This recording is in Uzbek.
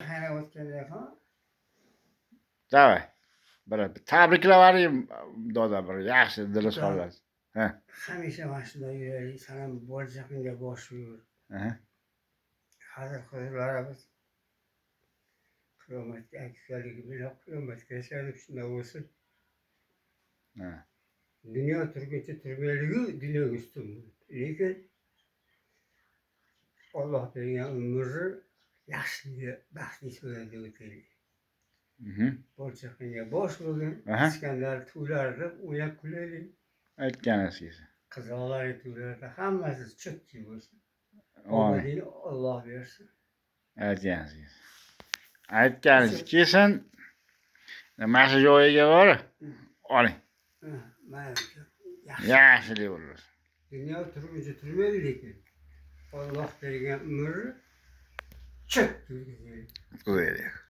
Hayra o'tgandan keyin Davay. Bir tabriklavering doda bir yaxshi dili solasiz. Ha. hamisha mana shunday yuraylik, sana bo'lajaqinga bosh yur. Aha. Hazır huzurlarimiz qiyomatga aytganligi bilan qiyomatga yashaylik, shunday bo'lsin. Ha. Dunyo turguncha turmayligi dunyoga ustun. Lekin Alloh bergan umrni yaxshiligi, baxtli so'zlarda o'taylik. Bo'lajaqinga bosh bo'lgin, Iskandar to'ylarida o'ynab kulaylik. Aytganingiz. Qizoqlar to'ylarida hammasi chotki bo'lsin. Amin. Omadini Alloh bersin. Aytganingiz. Aytganingiz kelsin. Mana shu joyiga borib oling. Mayli. Yaxshilik bo'lsin. Dunyo turguncha turmaydi lekin Alloh bergan umrni chot turgizaylik. Qo'yaylik.